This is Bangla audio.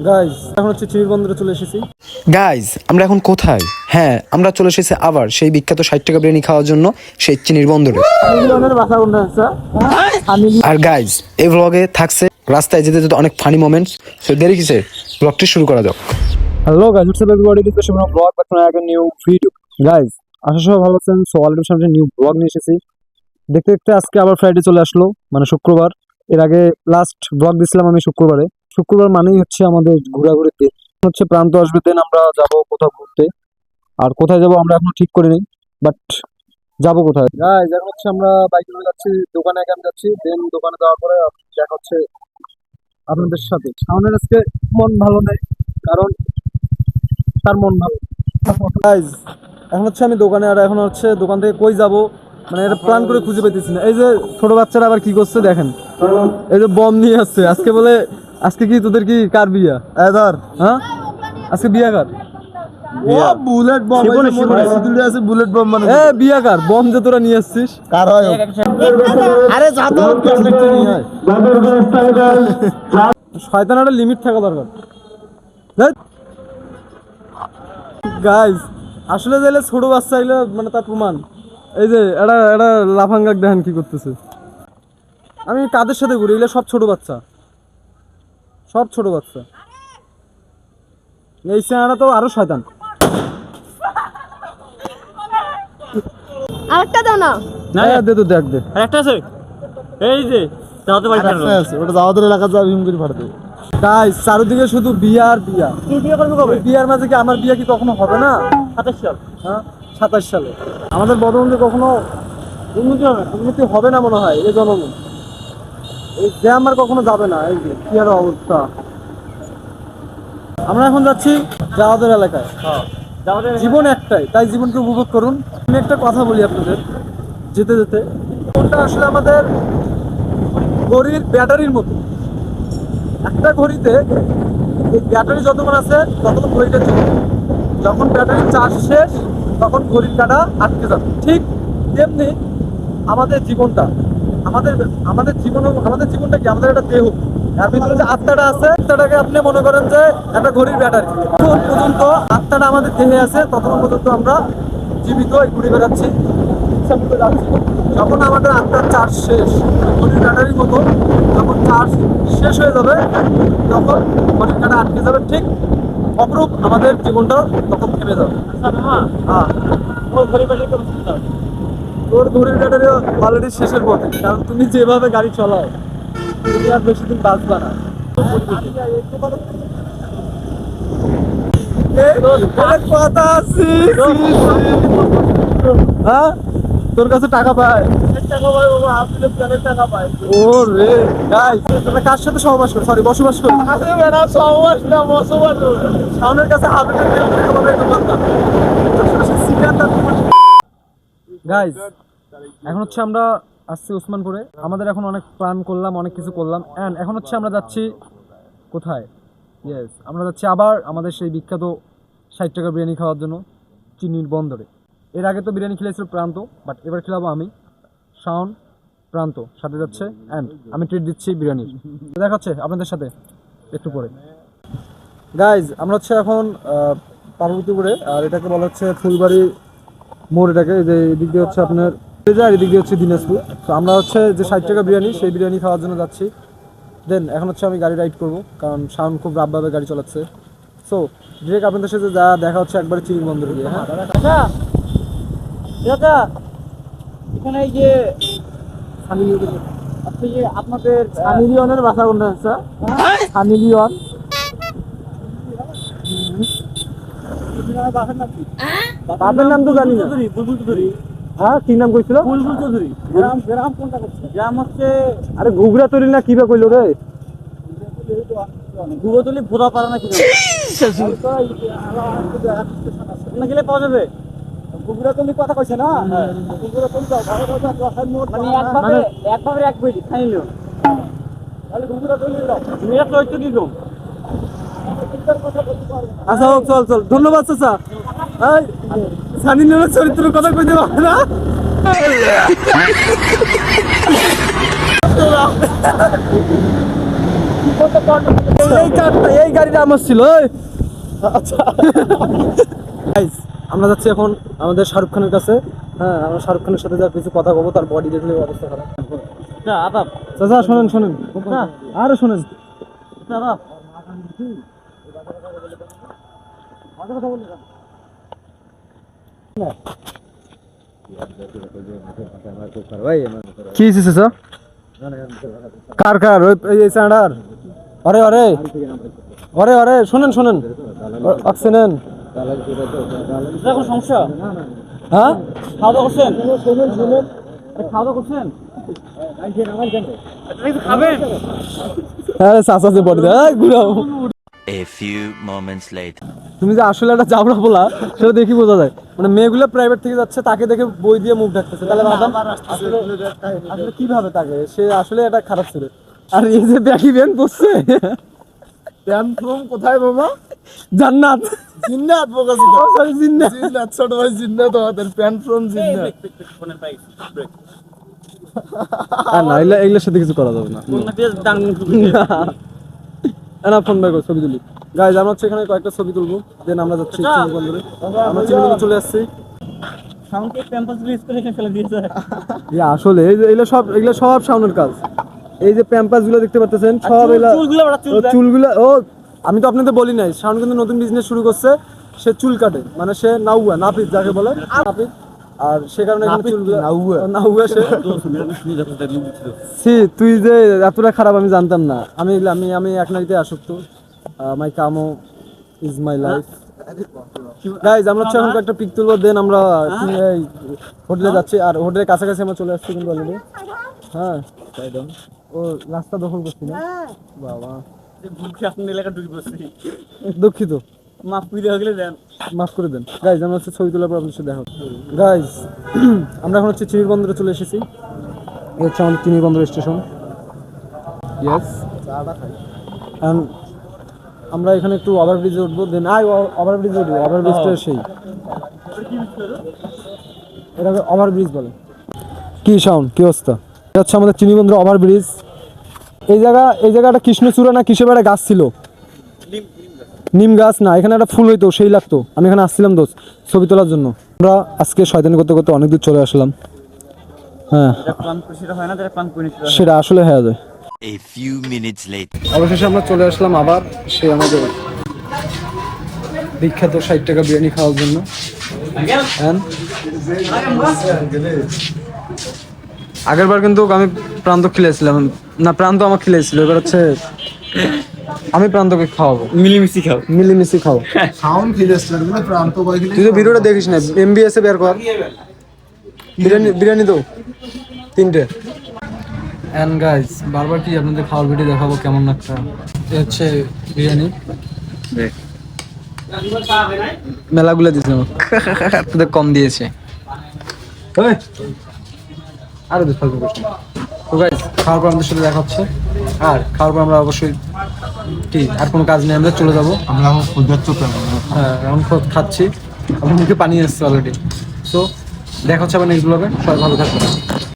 গাইজ এখন হচ্ছে চিনির বন্দরে চলে এসেছি। গাইজ আমরা এখন কোথায়? হ্যাঁ, আমরা চলে এসেছি আবার সেই বিখ্যাত 60 টাকা বিরিয়ানি খাওয়ার জন্য সেই চিনির বন্দরে। আর গাইজ এই ব্লগে থাকছে রাস্তায় যেতে যেতে অনেক ফানি মোমেন্টস। সো দেরি কিসে, ব্লগটি শুরু করা যাক। Hello guys, what's up everybody, this is blog back to a new video. Guys আশা সবাই ভালো আছেন। সো অলরেডি সামনে নিউ ব্লগ নিয়ে এসেছি। দেখতে দেখতে আজকে আবার ফ্রাইডে চলে আসলো, মানে শুক্রবার। এর আগে লাস্ট ব্লগ দিছিলাম আমি শুক্রবারে। শুক্রবার মানেই হচ্ছে আমাদের ঘোরাঘুরির দিন, হচ্ছে প্রান্ত আসবে, দেন আমরা যাব কোথাও ঘুরতে। আর কোথায় যাব আমরা এখনো ঠিক করিনি, বাট যাবো কোথায়। গাইজ এখন হচ্ছে আমরা বাইক নিয়ে যাচ্ছি, দোকানে আগে আমি যাচ্ছি, দেন দোকানে যাওয়ার পরে দেখা হচ্ছে আপনাদের সাথে। শাওনের আজকে মন ভালো নেই, কারণ তার মন ভালো। গাইজ এখন হচ্ছে আমি দোকানে, আর এখন হচ্ছে দোকান থেকে কই যাব মানে এটা প্ল্যান করে খুঁজে পেতেছি না। এই যে ছোট বাচ্চারা আবার কি করছে দেখেন, এই যে বম নিয়ে আসছে। আজকে বলে আজকে কি তোদের কি কার বিয়া? ধর হ্যাঁ, আজকে বিয়া কার? বুলেট বম আছে, বুলেট বম মানে এ বিয়া কার বম যে তোরা নিয়ে আসছিস কার হয়? আরে যা তো শয়তান, একটা লিমিট থাকা দরকার। গাইজ আসলে যাইলে ছোট বাচ্চা এলে মানে তার প্রমাণ। এই যে এটা লাফাঙ্গাক দেখেন কি করতেছে। আমি কাদের সাথে ঘুরি? এগুলো সব ছোট বাচ্চা, সব ছোট বাচ্চা। এই চেহারা তো আরো শয়তান। আরেকটা দাও না। না দে তো, দেখ দে, একটা আছে এই যে যাওয়াতে পারি আছে ওটা যাওয়াদের এলাকা যা ভিম করে ফাটাতে। গাইস চারিদিকে শুধু বিয়া আর বিয়া। কি বিয়ে করবে কবে? বিয়ার মাঝে কি আমার বিয়া কি কখনো হবে না? 27 সাল। হ্যাঁ 27 সালে আমাদের বদলতে কখনো উন্নতি হবে না মনে হয়। এই জনগণ এই যে আমার কখনো যাবে না। এই যে কি আর অবস্থা। আমরা এখন যাচ্ছি যাওয়াদের এলাকায়। জীবন একটাই, তাই জীবনকে উপভোগ করুন। আমি একটা কথা বলি আপনাদের যেতে যেতে, কোনটা আসলে আমাদের ঘড়ির ব্যাটারির মতো। একটা ঘড়িতে এই ব্যাটারি যতক্ষণ আছে ততক্ষণ ঘড়িটা চলবে। যখন ব্যাটারির চার্জ শেষ তখন ঘড়ির কাঁটা আটকে যাবে। ঠিক তেমনি আমাদের জীবনটা, আমাদের জীবনটা কি? আমাদের একটা দেহ, তার ভিতরে যে আত্মাটা আছে, আত্মাটাকে আপনি মনে করেন যে একটা ঘড়ির ব্যাটারি। যতক্ষণ পর্যন্ত আত্মাটা আমাদের দেহে আছে ততক্ষণ পর্যন্ত আমরা জীবিত ঘুরে বেড়াচ্ছি, ইচ্ছা মতো যাচ্ছি। যখন আমাদের আত্মার চার্জ শেষ, ঘড়ির ব্যাটারির মতো যখন চার্জ শেষ হয়ে যাবে তখন ঘড়ির কাঁটা আটকে যাবে। ঠিক অপরূপ আমাদের জীবনটা তখন থেমে যাবে। হ্যাঁ, তোর ঘড়ির ব্যাটারি অলরেডি শেষের পথে, কারণ তুমি যেভাবে গাড়ি চলাও তুমি আর বেশি দিন বাঁচবা না। হ্যাঁ তোর কাছে টাকা পায়? ও রে গাইস, তোমরা কার সাথে সহবাস করো? সরি, বসবাস করো। শাওনের কাছে গাইস এখন হচ্ছে আমরা আসছি ওসমানপুরে। আমাদের এখন অনেক প্ল্যান করলাম, অনেক কিছু করলাম, এন্ড এখন হচ্ছে আমরা যাচ্ছি কোথায়? ইয়েস, আমরা যাচ্ছি আবার আমাদের সেই বিখ্যাত 60 টাকা বিরিয়ানি খাওয়ার জন্য চিনির বন্দরে। এর আগে তো বিরিয়ানি খেলেছিল প্রান্ত, বাট এবার খেলাবো আমি, শাওন, প্রান্ত সাথে যাচ্ছে, অ্যান্ড আমি ট্রিট দিচ্ছি বিরিয়ানির। দেখা হচ্ছে আপনাদের সাথে একটু পরে। গাইজ আমরা হচ্ছে এখন পার্বতীপুরে, আর এটাকে বলা হচ্ছে ফুলবাড়ি মোড়। এটাকে যে এদিক দিয়ে হচ্ছে আপনার আর এদিক দিয়ে হচ্ছে দিনাজপুর। তো আমরা হচ্ছে যে 60 টাকা বিরিয়ানি, সেই বিরিয়ানি খাওয়ার জন্য যাচ্ছি। দেন এখন হচ্ছে আমি গাড়ি রাইড করবো, কারণ শাওন খুব রাবভাবে গাড়ি চালাচ্ছে। সো ডিরেক্ট আপনাদের সাথে যা দেখা হচ্ছে একবারে চিনির বন্দরে গিয়ে। হ্যাঁ এখানে এই যে আপনি যে আপনাদের সানিলিয়নের বাসা কোনটা আছে? সানিলিয়ন বাপের নাম তো জানি না। বুলবুল চৌধুরী। হ্যাঁ কি নাম কইছিল? বুলবুল চৌধুরী। গ্রাম কোনটা করছে? গ্রাম হচ্ছে আরে ঘুগরা তৈরি না কিবা কইলো রে? গুগতলি ভোদা পারা না কি না গেলে পাওয়া যাবে। ঘুগরাতলি কথা কইছে না? ঘুগরাতলি তো ভালো কথা, মানে একভাবে এক বই খাই নিও। তাহলে ঘুগরাতলি দাও। তুমি এত হয়তো কি কম। আচ্ছা হোক, চল চল, ধন্যবাদ চাচা। এই সানি লিওনের চরিত্রের কথা কইতে পারে না? এই চারটা এই গাড়িটা আমার ছিল আচ্ছা গাইস আমরা যাচ্ছি এখন আমাদের শাহরুখ খানের কাছে। হ্যাঁ আমরা শাহরুখ খানের সাথে যা কিছু কথা বলবো, তার বডি দেখলে অবস্থা খারাপ। আদাব চাচা শোনেন শোনেন, আরে শোনেন আদাব কি হয়েছে চাচা? কার কার ওই এই স্যান্ডার? আরে আরে আরে আরে শোনেন শোনেন, অক্সিজেন কোনো সমস্যা? হ্যাঁ খাওয়া দাওয়া করছেন? খাওয়া দাওয়া করছেন? খাবেন? আরে চাচা যে body ঘুরাও। A few moments later. তুমি যে আসলে একটা জাবড়া বলা সেটা দেখি বোঝা যায়। মানে মেয়েগুলো প্রাইভেট থেকে যাচ্ছে, তাকে দেখে বই দিয়ে মুখ ঢাকতেছে, তাহলে ভাবলাম আসলে আসলে কিভাবে তাকে, সে আসলে এটা খারাপ ছিল। আর এই যে ব্যাকি ব্যান পড়ছে প্যান ফ্রম কোথায় মামা? জান্নাত জিন্নাত বকাছি তো। সরি জিন্নাত। জিন্নাত ছোট ভাই জিন্নাত আমাদের প্যান ফ্রম জিন্নাত। আর না এগুলা এগুলোর সাথে কিছু করা যাবে না। না ফোন ব্যাগ ছবি তুলি। গাইজ আমরা হচ্ছে এখানে কয়েকটা ছবি তুলবো, দেন আমরা যাচ্ছি চিনিবন্দরে। আমরা চিনিবন্দরে চলে আসছি। সাউন্ডকে ক্যাম্পাস রিলিজ করে এখানে ফেলে দিয়েছে। আসলে এই যে এগুলো সব সাউন্ডের কাজ। এই যে প্যাম্পাস গুলো দেখতে পাচ্ছেন সব এগুলা চুলগুলো বড় চুল দেখ। চুলগুলো ও আমি তো আপনাদের বলি নাই, শাওন কিন্তু নতুন বিজনেস শুরু করছে। সে চুল কাটে, মানে সে নাউয়া নাপিত যাকে বলে নাপিত। আর সে কারণে এখানে চুলগুলো নাউয়া সে। সি তুই যে এতটা খারাপ আমি জানতাম না। আমি আমি আমি এক নারীতে আসক্ত। মাই কামো ইজ মাই লাইফ। গাইজ আমরা হচ্ছে এখন একটা পিক তুলবো, দেন আমরা হোটেলে যাচ্ছি। আর হোটেলের কাছাকাছি আমরা চলে আসছি কিন্তু অলরেডি। হ্যাঁ ও রাস্তা দখল করছি না বাবা, আপনার এলাকা ঢুকে পড়ছি। দুঃখিত, মাফ করে গেলে দেন। মাফ করে দেন। গাইজ আমরা হচ্ছে ছবি তোলার পর আপনার সাথে দেখা হচ্ছে। গাইজ আমরা এখন হচ্ছে চিনির বন্দরে চলে এসেছি। এই হচ্ছে আমাদের চিনির বন্দর স্টেশন। ইয়েস, আমরা এখানে একটু ওভারব্রিজে উঠবো, দেন ওভারব্রিজে উঠবো। ওভারব্রিজটা সেই এটাকে ওভারব্রিজ বলে। কি সাউন্ড, কি অবস্থা? এটা হচ্ছে আমাদের চিনিবন্দর ওভারব্রিজ। এই জায়গাটা কৃষ্ণচূড়া না কিসের একটা গাছ ছিল, নিম গাছ না, এখানে একটা ফুল হইতো, সেই লাগতো। আমি এখানে আসছিলাম দোস্ত ছবি তোলার জন্য। আমরা আজকে শয়তানি করতে করতে অনেক দূর চলে আসলাম। হ্যাঁ সেটা আসলে হয়ে যায়। A few minutes later. অবশেষে আমরা চলে আসলাম আবার সেই আমাদের বিখ্যাত 60 টাকা বিরিয়ানি খাওয়ার জন্য। আগের বার কিন্তু আমি প্রান্ত খিলাইছিলাম না, প্রান্ত আমার খিলাইছিল। এবার হচ্ছে আমি প্রান্তকে খাওয়াবো। মিলিমিশি খাও। সাউন্ড ফিলেস্টার গুলো প্রান্ত কয় তুই তো ভিডিওটা দেখিস না, এমবিএস এ বের কর। বিরিয়ানি তো 3টে। এন্ড গাইস বারবার কি আপনাদের খাওয়ার ভিডিও দেখাবো কেমন একটা। এটা হচ্ছে বিরিয়ানি, মেলাগুলো দিয়েছিলাম তোদের কম দিয়েছে। আরো দুধ ফালতু প্রশ্ন। তো গাইস খাওয়ার পর আমাদের সাথে দেখা হচ্ছে। আর খাওয়ার পর আমরা অবশ্যই কি আর কোনো কাজ নেই, আমরা চলে যাবো। আমরা এখন ক্ষুধার্ত প্রাণ। হ্যাঁ এখন খাচ্ছি, আমার মুখে পানি আসছে অলরেডি। সো দেখা হচ্ছে আবার নেক্সট ব্লগে। সবাই ভালো থাকবেন।